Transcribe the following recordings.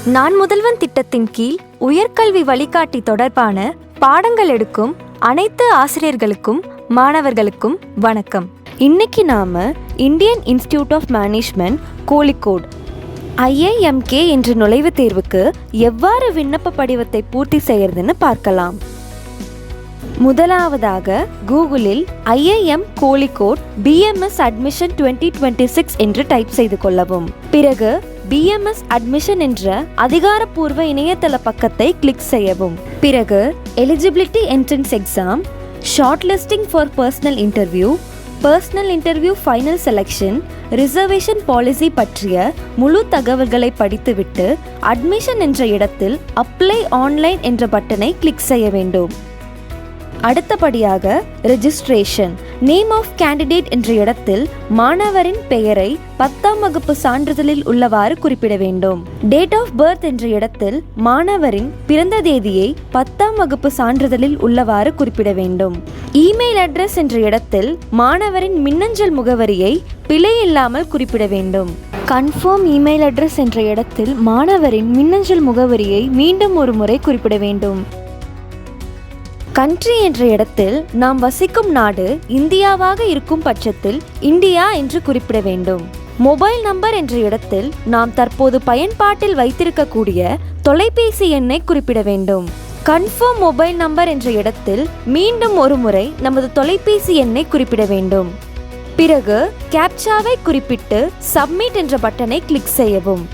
நான் முதல்வன் திட்டத்தின் கீழ் உயர்கல்வி வழிகாட்டி தொடர்பான பாடங்கள் எடுக்கும் அனைத்து ஆசிரியர்களுக்கும் மாணவர்களுக்கும் வணக்கம். இன்னைக்கு நாம Indian Institute of Management Kozhikode IIMK என்ற நுழைவுத் தேர்வுக்கு எவ்வாறு விண்ணப்ப படிவத்தை பூர்த்தி செய்யறதுன்னு பார்க்கலாம். முதலாவதாக கூகுளில் IIM கோழிக்கோடு BMS அட்மிஷன் 2026 என்று டைப் செய்து கொள்ளவும். பிறகு BMS அட்மிஷன் என்ற அதிகாரப்பூர்வ இணையதள பக்கத்தை கிளிக் செய்யவும். பிறகு eligibility entrance exam, short listing for personal interview final selection, reservation policy பற்றிய முழு தகவல்களை படித்துவிட்டு அட்மிஷன் என்ற இடத்தில் அப்ளை ஆன்லைன் என்ற பட்டனை கிளிக் செய்ய வேண்டும். அடுத்தபடியாக ரெஜிஸ்ட்ரேஷன், நேம் ஆஃப் கேண்டிடேட் என்ற இடத்தில் மாணவரின் பெயரை 10ஆம் வகுப்பு சான்றிதழில் உள்ளவாறு குறிப்பிட வேண்டும். டேட் ஆஃப் பர்த் என்ற இடத்தில் மாணவரின் பிறந்த தேதியை 10ஆம் வகுப்பு சான்றிதழில் உள்ளவாறு குறிப்பிட வேண்டும். இமெயில் அட்ரஸ் என்ற இடத்தில் மாணவரின் மின்னஞ்சல் முகவரியை பிழை இல்லாமல் குறிப்பிட வேண்டும். கன்ஃபார்ம் இமெயில் அட்ரஸ் என்ற இடத்தில் மாணவரின் மின்னஞ்சல் முகவரியை மீண்டும் ஒரு முறை குறிப்பிட வேண்டும். கண்ட்ரி என்ற இடத்தில் நாம் வசிக்கும் நாடு இந்தியாவாக இருக்கும் பட்சத்தில் இந்தியா என்று குறிப்பிட வேண்டும். மொபைல் நம்பர் என்ற இடத்தில் நாம் தற்போது பயன்பாட்டில் வைத்திருக்கக்கூடிய தொலைபேசி எண்ணை குறிப்பிட வேண்டும். கன்ஃபார்ம் மொபைல் நம்பர் என்ற இடத்தில் மீண்டும் ஒரு முறை நமது தொலைபேசி எண்ணை குறிப்பிட வேண்டும். பிறகு கேப்சாவை குறிப்பிட்டு சப்மிட் என்ற பட்டனை கிளிக் செய்யவும்.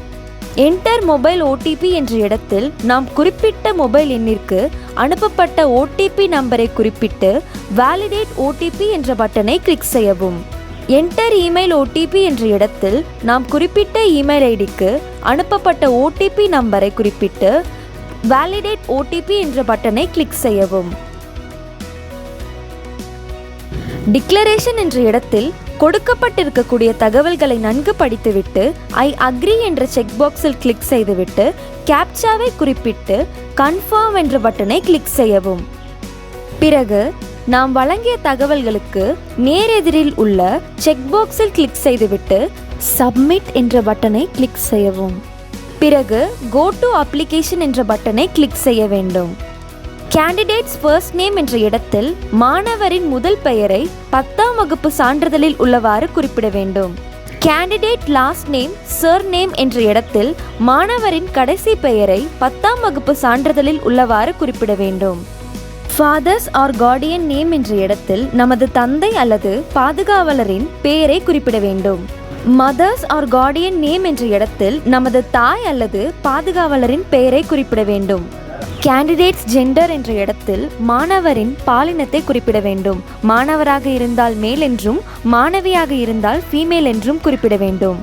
என்டர் மொபைல் OTP என்ற இடத்தில் நாம் குறிப்பிட்ட மொபைல் எண்ணிற்கு அனுப்பப்பட்ட OTP நம்பரை குறிப்பிட்டு வேலிடேட் OTP என்ற பட்டனை கிளிக் செய்யவும். என்டர் இமெயில் OTP என்ற இடத்தில் நாம் குறிப்பிட்ட இமெயில் ஐடிக்கு அனுப்பப்பட்ட OTP நம்பரை குறிப்பிட்டு வேலிடேட் OTP என்ற பட்டனை கிளிக் செய்யவும். டிக்ளரேஷன் என்ற இடத்தில் கொடுக்கப்பட்டிருக்கக்கூடிய தகவல்களை நன்கு படித்துவிட்டு ஐ அக்ரி என்ற செக் பாக்ஸில் கிளிக் செய்துவிட்டு கேப்சாவை குறிப்பிட்டு கன்ஃபார்ம் என்ற பட்டனை கிளிக் செய்யவும். பிறகு நாம் வழங்கிய தகவல்களுக்கு நேரெதிரில் உள்ள செக் பாக்ஸில் கிளிக் செய்துவிட்டு சப்மிட் என்ற பட்டனை கிளிக் செய்யவும். பிறகு கோ டு அப்ளிகேஷன் என்ற பட்டனை கிளிக் செய்ய வேண்டும். கேண்டிடேட்ஸ் ஃபர்ஸ்ட் நேம் என்ற இடத்தில் மாணவரின் முதல் பெயரை 10ஆம் வகுப்பு சான்றிதழில் உள்ளவாறு குறிப்பிட வேண்டும். கேண்டிடேட் லாஸ்ட் நேம் சர்நேம் என்ற இடத்தில் மாணவரின் கடைசி பெயரை 10ஆம் வகுப்பு சான்றிதழில் உள்ளவாறு குறிப்பிட வேண்டும். ஃபாதர்ஸ் ஆர் கார்டியன் நேம் என்ற இடத்தில் நமது தந்தை அல்லது பாதுகாவலரின் பெயரை குறிப்பிட வேண்டும். மதர்ஸ் ஆர் கார்டியன் நேம் என்ற இடத்தில் நமது தாய் அல்லது பாதுகாவலரின் பெயரை குறிப்பிட வேண்டும். கேண்டிடேட்ஸ் ஜெண்டர் என்ற இடத்தில் மாணவரின் பாலினத்தை குறிப்பிட வேண்டும். மாணவராக இருந்தால் மேல் என்றும் மாணவியாக இருந்தால் ஃபீமேல் என்றும் குறிப்பிட வேண்டும்.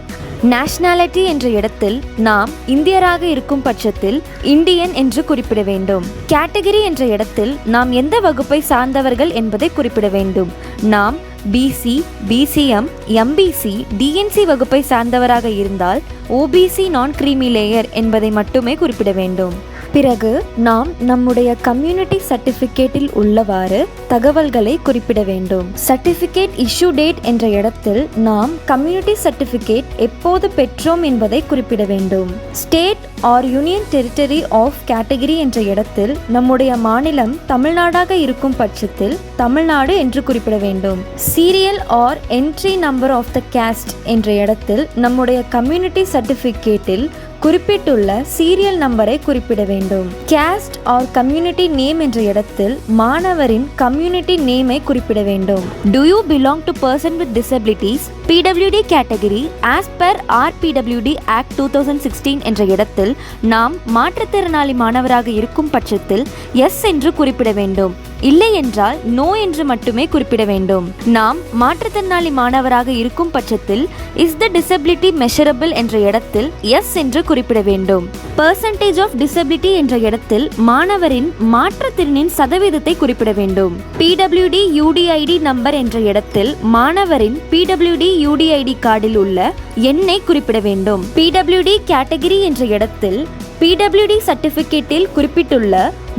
நேஷனாலிட்டி என்ற இடத்தில் நாம் இந்தியராக இருக்கும் பட்சத்தில் இந்தியன் என்று குறிப்பிட வேண்டும். கேட்டகரி என்ற இடத்தில் நாம் எந்த வகுப்பை சார்ந்தவர்கள் என்பதை குறிப்பிட வேண்டும். நாம் BC, BCM, MBC, DNC வகுப்பை சார்ந்தவராக இருந்தால் OBC நான் கிரீமி லேயர் என்பதை மட்டுமே குறிப்பிட வேண்டும். பிறகு நாம் நம்முடைய கம்யூனிட்டி சர்டிஃபிகேட்டில் உள்ளவாறு தகவல்களை குறிப்பிட வேண்டும். சர்டிஃபிகேட் இஷ்யூ டேட் என்ற இடத்தில் நாம் கம்யூனிட்டி சர்டிஃபிகேட் எப்போது பெற்றோம் என்பதை குறிப்பிட வேண்டும். State or union territory of category என்ற இடத்தில் நம்முடைய மாநிலம் தமிழ்நாடாக இருக்கும் பட்சத்தில் தமிழ்நாடு என்று குறிப்பிட வேண்டும். Serial or entry number of the caste என்ற இடத்தில் நம்முடைய கம்யூனிட்டி சர்டிஃபிகேட்டில் குறிப்பிட்டுள்ள சீரியல் நம்பரை குறிப்பிட வேண்டும். கேஸ்ட் ஆர் கம்யூனிட்டி நேம் என்ற இடத்தில் மாணவரின் கம்யூனிட்டி நேமை குறிப்பிட வேண்டும். To you belong to person with disabilities PWD category as per RPWD act 2016 என்ற இடத்தில் நாம் மாற்றுத்திறனாளி மாணவராக இருக்கும் பட்சத்தில் எஸ் என்று குறிப்பிட வேண்டும். இல்லை என்றால் நோ என்று மட்டுமே குறிப்பிட வேண்டும். நாம் மாற்றுத்திறனாளி மாணவராக இருக்கும் பட்சத்தில் இஸ் த டிசபிலிட்டி மெஷரபிள் என்ற இடத்தில் எஸ் என்று குறிப்பிட வேண்டும். பெர்சன்டேஜ் ஆஃப் டிசபிலிட்டி என்ற இடத்தில் மாணவரின் மாற்றுத்திறனின் சதவீதத்தை குறிப்பிட வேண்டும். PWD UDID நம்பர் என்ற இடத்தில் மாணவரின் PWD UDID கார்டில் உள்ள எண்ணை குறிப்பிட வேண்டும். PWD கேட்டகரி என்ற இடத்தில் PWD சர்டிஃபிகேட்டில் குறிப்பிட்டுள்ள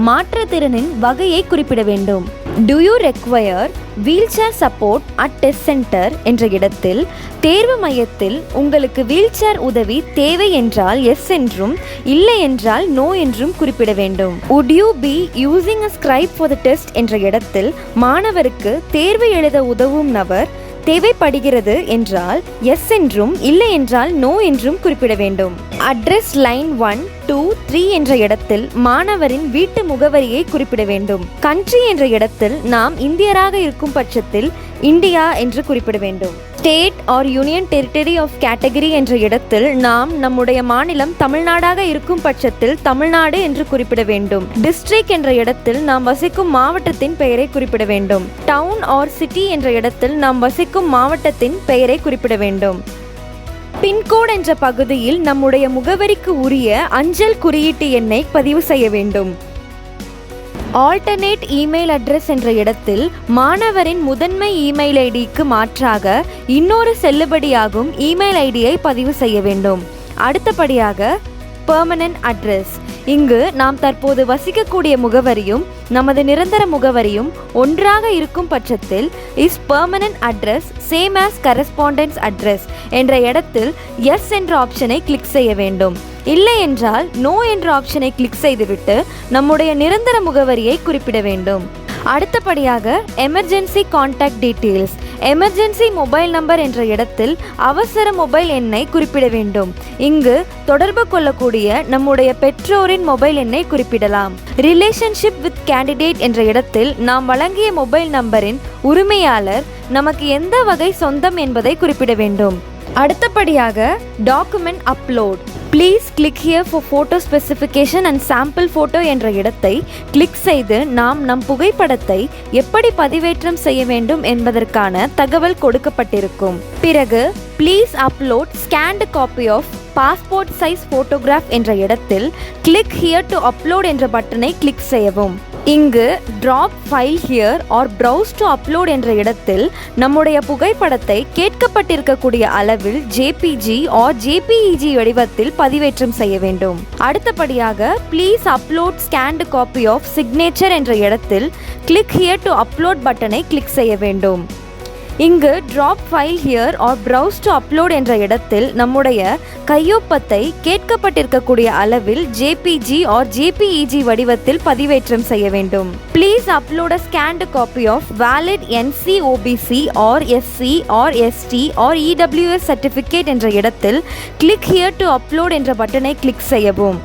மாற்றுத்திறனின் வகையை குறிப்பிட வேண்டும். Do you require wheelchair support at test center என்ற இடத்தில் தேர்வு மையத்தில் உங்களுக்கு வீல்சேர் உதவி தேவை என்றால் எஸ் என்றும் இல்லை என்றால் நோ என்றும் குறிப்பிட வேண்டும். Would you be using a scribe for the test என்ற இடத்தில் மாணவருக்கு தேர்வு எழுத உதவும் நபர் தேவைப்படுகிறது என்றால் எஸ் என்றும் இல்லை என்றால் நோ என்றும் குறிப்பிட வேண்டும். அட்ரஸ் லைன் 1, 2, 3 என்ற இடத்தில் மாணவரின் வீட்டு முகவரியை குறிப்பிட வேண்டும். கண்ட்ரி என்ற இடத்தில் நாம் இந்தியராக இருக்கும் பட்சத்தில் இந்தியா என்று குறிப்பிட வேண்டும். State or union territory of category என்ற இடத்தில் நாம் நம்முடைய மாநிலம் தமிழ்நாடாக இருக்கும் பட்சத்தில் தமிழ்நாடு என்று குறிப்பிட வேண்டும். டிஸ்ட்ரிக்ட் என்ற இடத்தில் நாம் வசிக்கும் மாவட்டத்தின் பெயரை குறிப்பிட வேண்டும். டவுன் ஆர் சிட்டி என்ற இடத்தில் நாம் வசிக்கும் மாவட்டத்தின் பெயரை குறிப்பிட வேண்டும். பின்கோட் என்ற பகுதியில் நம்முடைய முகவரிக்கு உரிய அஞ்சல் குறியீட்டு எண்ணை பதிவு செய்ய வேண்டும். ஆல்டர்னேட் இமெயில் அட்ரஸ் என்ற இடத்தில் மாணவரின் முதன்மை இமெயில் ஐடிக்கு மாற்றாக இன்னொரு செல்லுபடியாகும் இமெயில் ஐடியை பதிவு செய்ய வேண்டும். அடுத்தபடியாக பெர்மனன்ட் அட்ரஸ். இங்கு நாம் தற்போது வசிக்கக்கூடிய முகவரியும் நமது நிரந்தர முகவரியும் ஒன்றாக இருக்கும் பட்சத்தில் is permanent address same as correspondence address என்ற இடத்தில் எஸ் என்ற ஆப்ஷனை கிளிக் செய்ய வேண்டும். இல்லை என்றால் நோ என்ற ஆப்ஷனை கிளிக் செய்துவிட்டு நம்முடைய நிரந்தர முகவரியை குறிப்பிட வேண்டும். அடுத்தபடியாக emergency contact details. Emergency mobile number என்ற இடத்தில் அவசர மொபைல் எண்ணை குறிப்பிட வேண்டும். இங்கு தொடர்பு கொள்ளக்கூடிய நம்முடைய பெற்றோரின் மொபைல் எண்ணை குறிப்பிடலாம். ரிலேஷன்ஷிப் வித் கேண்டிடேட் என்ற இடத்தில் நாம் வழங்கிய மொபைல் நம்பரின் உரிமையாளர் நமக்கு எந்த வகை சொந்தம் என்பதை குறிப்பிட வேண்டும். அடுத்தபடியாக document upload. Please click here for photo specification and sample photo என்ற இடத்தை கிளிக் செய்து நாம் நம் புகைப்படத்தை எப்படி பதிவேற்றம் செய்ய வேண்டும் என்பதற்கான தகவல் கொடுக்கப்பட்டிருக்கும். பிறகு please upload scanned copy of passport size photograph என்ற இடத்தில் கிளிக் ஹியர் டு அப்லோட் என்ற பட்டனை கிளிக் செய்யவும். இங்கு drop file here or browse to upload என்ற இடத்தில் நம்முடைய புகைப்படத்தை கேட்கப்பட்டிருக்கக்கூடிய அளவில் ஜேபிஜி ஆர் ஜேபிஇஜி வடிவத்தில் பதிவேற்றம் செய்ய வேண்டும். அடுத்தபடியாக please upload scanned copy of signature என்ற இடத்தில் கிளிக் ஹியர் டு அப்லோட் பட்டனை கிளிக் செய்ய வேண்டும். இங்கு drop file here or browse to upload என்ற இடத்தில் நம்முடைய கையொப்பத்தை கேட்கப்பட்டிருக்கக்கூடிய அளவில் ஜேபிஜி ஆர் ஜேபிஇஜி வடிவத்தில் பதிவேற்றம் செய்ய வேண்டும். Please upload a scanned copy of valid NC OBC or SC or ST or EWS certificate என்ற இடத்தில் கிளிக் ஹியர் டு அப்லோட் என்ற பட்டனை கிளிக் செய்யவும்.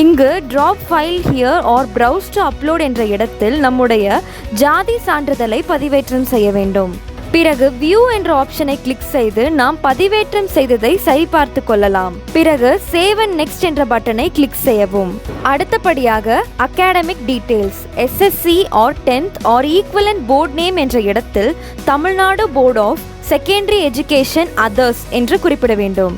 இங்கு drop file here or browse to upload என்ற இடத்தில் நம்முடைய ஜாதி சான்றிதழை பதிவேற்றம் செய்ய வேண்டும். பிறகு வியூ என்ற ஆப்ஷனை கிளிக் செய்து நாம் பதிவேற்றம் செய்ததை சரிபார்த்து கொள்ளலாம். பிறகு சேவ் அண்ட் நெக்ஸ்ட் என்ற பட்டனை கிளிக் செய்யவும். அடுத்தபடியாக academic details. SSC or 10th or equivalent board name என்ற இடத்தில் Tamil Nadu board of secondary education others என்று குறிப்பிட வேண்டும்.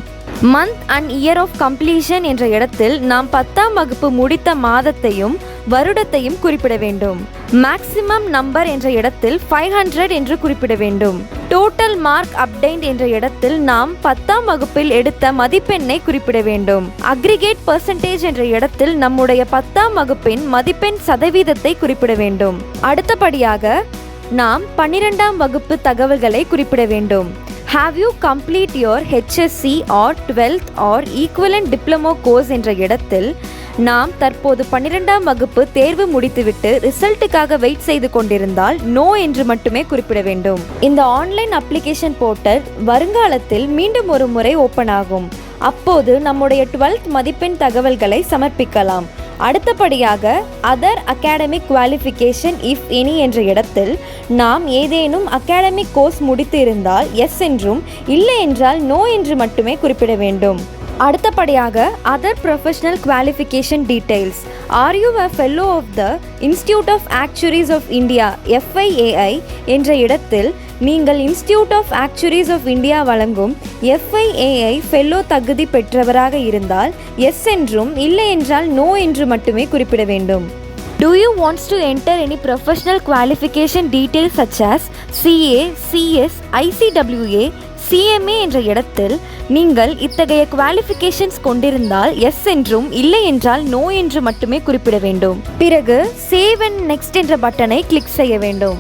Month and year of completion என்ற இடத்தில் நாம் 10ஆம் வகுப்பு முடித்த மாதத்தையும் வருடத்தையும் குறிப்பிட வேண்டும். மேக்ஸிமம் நம்பர் என்ற இடத்தில் 500 என்று குறிப்பிட வேண்டும். டோட்டல் மார்க் அப்டைன்ட் என்ற இடத்தில் நாம் 10ஆம் வகுப்பில் எடுத்த மதிப்பெண்ணை குறிப்பிட வேண்டும். அக்ரிகேட் பெர்சன்டேஜ் என்ற இடத்தில் நம்முடைய 10ஆம் வகுப்பின் மதிப்பெண் சதவீதத்தை குறிப்பிட வேண்டும். அடுத்தபடியாக நாம் 12ஆம் வகுப்பு தகவல்களை குறிப்பிட வேண்டும். Have you complete your HSC or 12th or equivalent diploma course என்ற இடத்தில் நாம் தற்போது 12ஆம் வகுப்பு தேர்வு முடித்துவிட்டு ரிசல்ட்டுக்காக வெயிட் செய்து கொண்டிருந்தால் நோ என்று மட்டுமே குறிப்பிட வேண்டும். இந்த ஆன்லைன் அப்ளிகேஷன் போர்ட்டல் வருங்காலத்தில் மீண்டும் ஒரு முறை ஓப்பன் ஆகும். அப்போது நம்முடைய 12th மதிப்பெண் தகவல்களை சமர்ப்பிக்கலாம். அடுத்தபடியாக other academic qualification if any என்ற இடத்தில் நாம் ஏதேனும் அகாடமிக் கோர்ஸ் முடித்து இருந்தால் எஸ் என்றும் இல்லை என்றால் நோ என்று மட்டுமே குறிப்பிட வேண்டும். அடுத்தபடியாக other professional qualification details. Are you a fellow of the institute of actuaries of India FIAI என்ற இடத்தில் நீங்கள் institute of actuaries of India வழங்கும் FIAI ஃபெல்லோ தகுதி பெற்றவராக இருந்தால் எஸ் என்றும் இல்லை என்றால் நோ என்று மட்டுமே குறிப்பிட வேண்டும். Do you want to enter any professional qualification details such as CA, CS, ICWA, CMA என்ற இடத்தில் நீங்கள் இத்தகைய குவாலிஃபிகேஷன்ஸ் கொண்டிருந்தால் எஸ் என்றும் இல்லை என்றால் நோ என்று மட்டுமே குறிப்பிட வேண்டும். பிறகு சேவ் அண்ட் நெக்ஸ்ட் என்ற பட்டனை கிளிக் செய்ய வேண்டும்.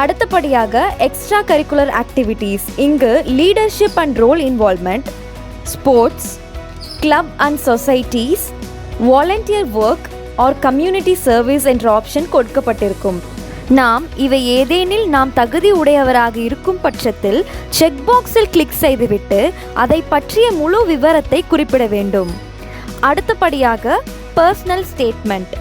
அடுத்தபடியாக எக்ஸ்ட்ரா கரிக்குலர் ஆக்டிவிட்டீஸ். இங்கு leadership and role involvement, sports, club and societies, volunteer work or community service என்ற ஆப்ஷன் கொடுக்கப்பட்டிருக்கும். நாம் இவை ஏதேனில் நாம் தகுதி உடையவராக இருக்கும் பட்சத்தில் செக் பாக்ஸில் கிளிக் செய்துவிட்டு அதை பற்றிய முழு விவரத்தை குறிப்பிட வேண்டும். அடுத்தபடியாக personal statement.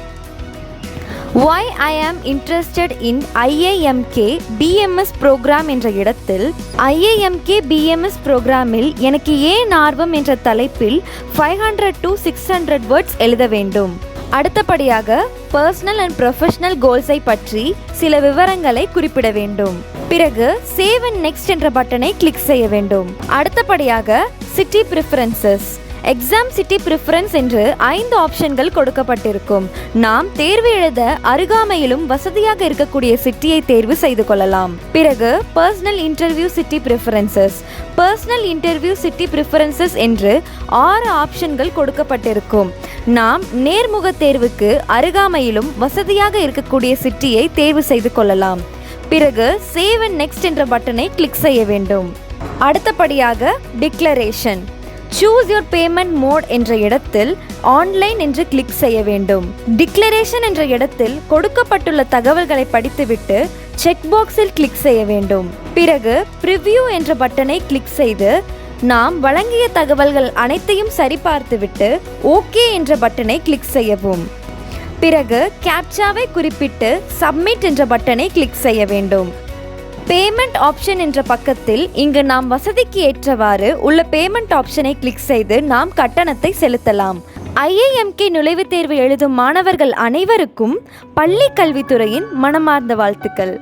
Why I am interested in IIMK BMS programme என்ற இடத்தில் IIMK BMS ப்ரோக்ராமில் எனக்கு ஏன் ஆர்வம் என்ற தலைப்பில் 500 to 600 வேர்ட்ஸ் எழுத வேண்டும். அடுத்தபடியாக பர்சனல் அண்ட் ப்ரொஃபஷனல் கோல்ஸை பற்றி சில விவரங்களை குறிப்பிட வேண்டும். பிறகு சேவ் அண்ட் நெக்ஸ்ட் என்ற பட்டனை கிளிக் செய்ய வேண்டும். அடுத்தபடியாக city preferences. Exam city preference என்று 5 ஆப்ஷன்கள் கொடுக்கப்பட்டிருக்கும். நாம் தேர்வு எழுத அருகாமையிலும் வசதியாக இருக்கக்கூடிய சிட்டியை தேர்வு செய்து கொள்ளலாம். பிறகு personal interview city preferences. Personal interview city preferences என்று 6 ஆப்ஷன்கள் கொடுக்கப்பட்டிருக்கும். நாம் நேர்முக தேர்வுக்கு அருகாமையிலும் வசதியாக இருக்கக்கூடிய சிட்டியை தேர்வு செய்து கொள்ளலாம். பிறகு சேவ் அண்ட் நெக்ஸ்ட் என்ற பட்டனை கிளிக் செய்ய வேண்டும். அடுத்தபடியாக declaration. Choose your payment mode என்ற இடத்தில் ஆன்லைன் என்று கிளிக் செய்ய வேண்டும். டிக்ளரேஷன் என்ற இடத்தில் கொடுக்கப்பட்டுள்ள தகவல்களை படித்துவிட்டு செக் பாக்ஸில் கிளிக் செய்ய வேண்டும். பிறகு ப்ரிவ்யூ என்ற பட்டனை கிளிக் செய்து நாம் வழங்கிய தகவல்கள் அனைத்தையும் சரிபார்த்துவிட்டு ஓகே என்ற பட்டனை கிளிக் செய்யவும். பிறகு கேப்சாவை குறிப்பிட்டு சப்மிட் என்ற பட்டனை கிளிக் செய்ய வேண்டும். பேமெண்ட் ஆப்ஷன் என்ற பக்கத்தில் இங்கு நாம் வசதிக்கு ஏற்றவாறு உள்ள பேமெண்ட் ஆப்ஷனை கிளிக் செய்து நாம் கட்டணத்தை செலுத்தலாம். IIMK நுழைவுத் தேர்வு எழுதும் மாணவர்கள் அனைவருக்கும் பள்ளி கல்வித்துறையின் மனமார்ந்த வாழ்த்துக்கள்.